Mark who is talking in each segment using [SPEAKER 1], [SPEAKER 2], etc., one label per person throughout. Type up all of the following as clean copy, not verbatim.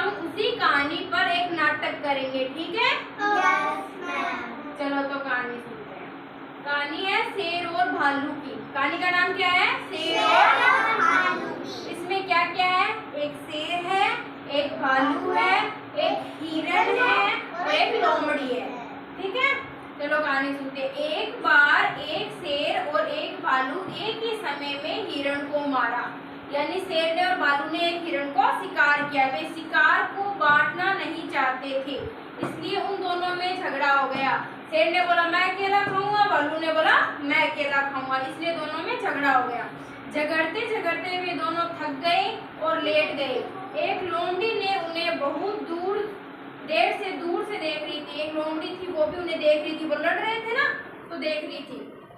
[SPEAKER 1] हम उसी कहानी पर एक नाटक करेंगे, ठीक है?
[SPEAKER 2] Yes ma'am.
[SPEAKER 1] चलो तो कहानी सुनते हैं। कहानी है शेर और भालू की। कहानी का नाम क्या है? शेर और
[SPEAKER 2] भालू।
[SPEAKER 1] इसमें क्या क्या है? एक शेर है, एक भालू है, एक हिरण है और एक लोमड़ी है, ठीक है? चलो कहानी सुनते हैं। एक बार एक शेर और एक भालू एक ही समय में हिरण को मारा। यानी शेर ने और भालू ने एक हिरण को शिकार किया। वे शिकार को बांटना नहीं चाहते थे, इसलिए उन दोनों में झगड़ा हो गया। शेर ने बोला मैं अकेला खाऊंगा, भालू ने बोला मैं अकेला खाऊंगा, इसलिए दोनों में झगड़ा हो गया। झगड़ते झगड़ते वे दोनों थक गए और लेट गए। एक लोमड़ी ने उन्हें बहुत दूर से देख रही थी। एक लोमड़ी थी, वो भी उन्हें देख रही थी। वो लड़ रहे थे ना, तो देख रही थी।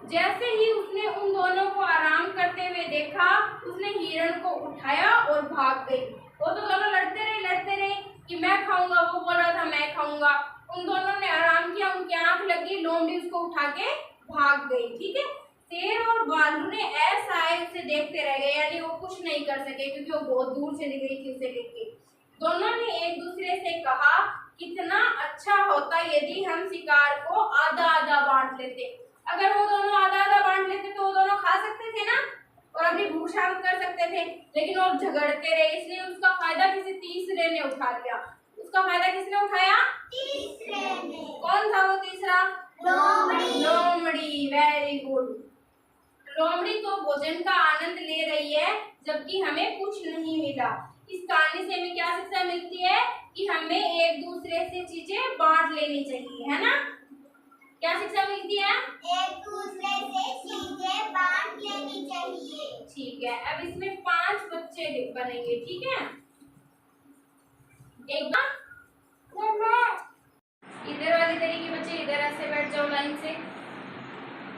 [SPEAKER 1] जैसे ही उसने उन दोनों को आराम करते हुए देखा, उसने हिरण को उठाया और भाग गई। वो तो दोनों लड़ते रहे कि मैं खाऊंगा, वो बोल रहा था मैं खाऊंगा। उन दोनों ने आराम किया, उनकी आंख लगी, लोमड़ी उसको उठा के भाग गई, ठीक है? शेर और भालू ने ऐसा है उसे देखते रह गए, यानी वो कुछ नहीं कर सके क्योंकि वो बहुत दूर चली गई थी उसे देख के। दोनों ने एक दूसरे से कहा कितना अच्छा होता यदि हम शिकार को आधा आधा बांट लेते। अगर वो दोनों आधा आधा बांट लेते तो वो दोनों खा सकते थे ना, और अपनी भूख शांत कर सकते थे। लेकिन वो झगड़ते रहे, इसलिए उसका फायदा किसी तीसरे ने उठा लिया। उसका फायदा किसने उठाया?
[SPEAKER 2] तीसरे ने।
[SPEAKER 1] कौन था वो तीसरा?
[SPEAKER 2] लोमड़ी।
[SPEAKER 1] लोमड़ी, वेरी गुड। लोमड़ी तो भोजन का आनंद ले रही है, जबकि हमें कुछ नहीं मिला। इस कहानी से हमें क्या शिक्षा मिलती है? कि हमें एक दूसरे से चीजें बांट लेनी चाहिए, है ना? क्या शिक्षा मिलती है?
[SPEAKER 2] एक दूसरे से चीजें बांट लेनी चाहिए।
[SPEAKER 1] ठीक है, अब इसमें 5 बच्चे बनेंगे, ठीक है? एक बार इधर वाली तरीके के बच्चे इधर ऐसे बैठ जाओ लाइन से,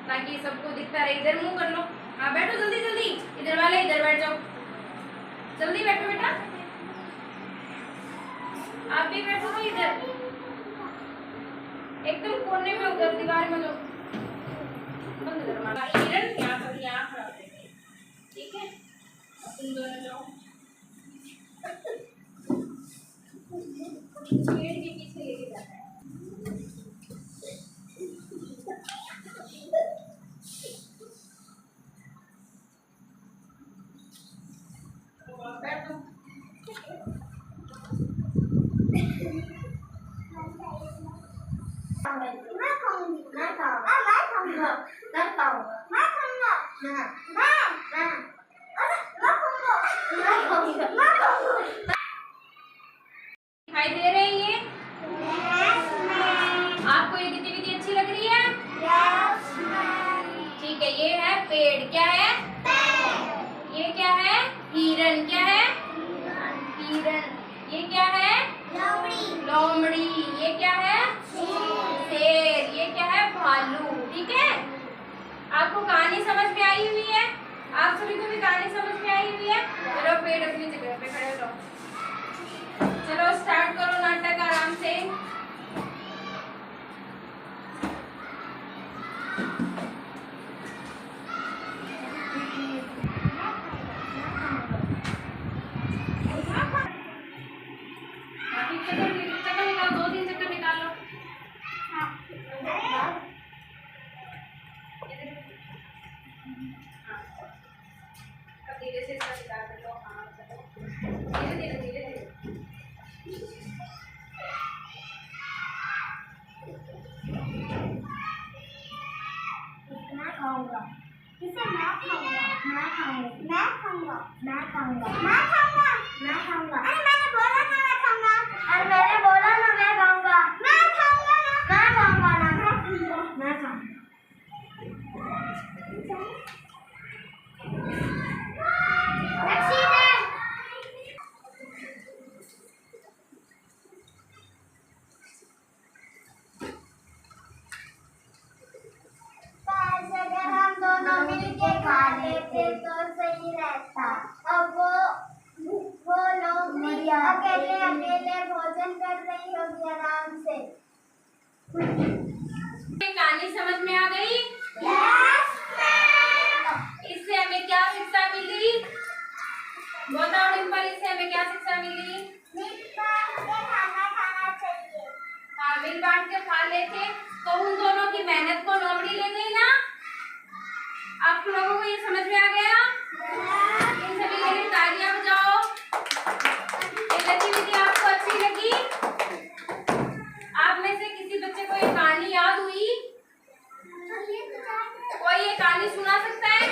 [SPEAKER 1] ताकि सबको दिखता रहे। इधर मुंह कर लो। हाँ बैठो जल्दी जल्दी। इधर वाले इधर बैठ जाओ, जल्दी बैठो बेटा। आप भी बैठो भाई इधर, एकदम कोने में, उधर दीवार में लो। बंद करो मारा। हिरण यहाँ पर यहाँ खड़ा हो जाएगा, ठीक है? तुम दोनों जाओ पेड़ के पीछे लेके जाना है। बैठो।
[SPEAKER 2] मैं खाऊंगी। मैं खाऊंगा। मैं खाऊंगा। मैं खाऊंगा। मैं खाऊंगा। मैं खाऊंगा। मैं खाऊंगा।
[SPEAKER 1] दिखाई दे रही है?
[SPEAKER 2] Yes ma'am.
[SPEAKER 1] आपको ये गतिविधि अच्छी लग रही है?
[SPEAKER 2] Yes ma'am.
[SPEAKER 1] ठीक है, ये है पेड़। क्या है?
[SPEAKER 2] पेड़।
[SPEAKER 1] ये क्या है? हिरण। क्या है? हिरण। ये क्या है?
[SPEAKER 2] लोमड़ी।
[SPEAKER 1] लोमड़ी। ये क्या है? शेर। ये क्या है? भालू। ठीक है, आपको कहानी समझ में आई हुई है? आप सभी को भी कहानी समझ में आई हुई है? चलो पेड़ अपनी जगह पे खड़े हो जाओ। चलो स्टार्ट करो नाटक आराम से। चक्कर निकाल, 2-3 चक्कर निकाल लो। अब धीरे से इसका निकाल कर लो। हाँ चलो धीरे धीरे धीरे धीरे।
[SPEAKER 2] मैं खाऊंगा। इसे मैं खाऊंगा। मैं खाऊंगा। मैं खाऊंगा। मैं खाऊंगा। मैं खाऊंगा। मैं खाऊंगा। अरे मैंने बोला ना मैं खाऊंगा। अरे मैंने बोला ना मैं खाऊंगा। मैं खाऊंगा ना। मैं खाऊंगा ना। मैं खाऊंगा। अगर हम दोनों मिलके खा लेते तो सही रहता। अब वो लोग अकेले अकेले भोजन कर रही होगी आराम से।
[SPEAKER 1] कहानी समझ में आ गई?
[SPEAKER 2] Yes ma'am.
[SPEAKER 1] इससे हमें क्या शिक्षा मिली? बताओ डिम्पल, इससे हमें क्या शिक्षा मिली? बांट के खा लेते तो उन दोनों की मेहनत को लोमड़ी ले गई ना। आप लोगों को ये समझ में आ गया? इन सभी के लिए तालियां बजाओ। ये गतिविधि आपको अच्छी लगी? आप में से किसी बच्चे को ये कहानी याद हुई? कोई ये कहानी सुना सकता है?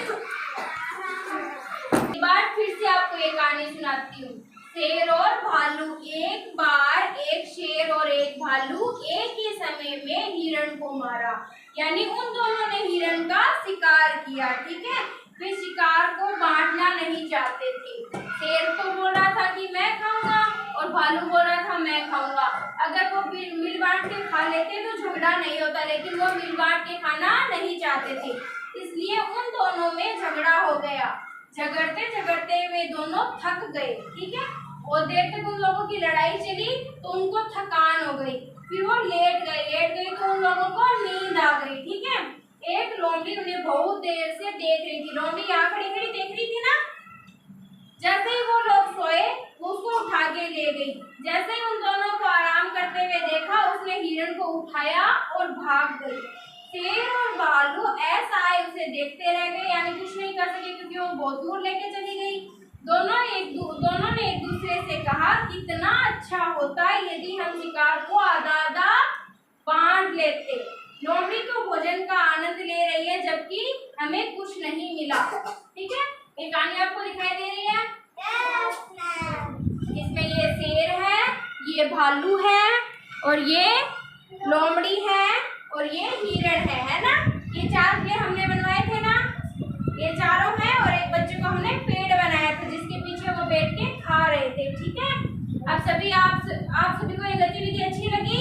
[SPEAKER 1] एक बार फिर से आपको ये कहानी सुनाती हूँ। शेर और भालू। एक बार एक शेर और एक भालू एक ही समय में हिरण को मारा, यानी उन दोनों ने हिरण का शिकार किया। ठीक है, वे शिकार को बांटना नहीं चाहते थे। शेर तो बोल रहा था कि मैं खाऊंगा और भालू बोल रहा था मैं खाऊंगा। अगर वो मिल बांट के खा लेते तो झगड़ा नहीं होता, लेकिन वो मिल बांट के खाना नहीं चाहते थे, इसलिए उन दोनों में झगड़ा हो गया। झगड़ते झगड़ते वे दोनों थक गए। ठीक है, और देर तक उन लोगों की लड़ाई चली तो उनको थकान हो गई, फिर वो लेट गए तो उन लोगों को नींद आ गई। ठीक है, एक लोमड़ी उन्हें बहुत देर से देख रही थी। लोमड़ी यहाँ खड़ी खड़ी देख रही थी ना। जैसे ही वो लोग सोए वो उसको उठा के ले गई। जैसे ही उन दोनों को आराम करते हुए देखा, उसने हिरण को उठाया और भाग गई। शेर और भालू ऐसा आए उसे देखते रह गए, यानी कुछ नहीं कर सके क्योंकि वो बहुत दूर लेके चली गई। दोनों ने एक दूसरे से कहा, कितना अच्छा होता यदि हम शिकार को आधा आधा बांट लेते। लोमड़ी तो भोजन का आनंद ले रही है जबकि हमें कुछ नहीं मिला। ठीक है, ये कहानी आपको दिखाई दे रही है? इसमें ये शेर है, ये भालू है और ये लोमड़ी है और ये हिरण है ना। ये 4 पेड़ हमने बनवाए थे ना, ये चारों हैं और एक बच्चे को हमने पेड़ बनाया था जिसके पीछे वो बैठ के खा रहे थे। ठीक है, आप सभी को ये गतिविधि अच्छी लगी?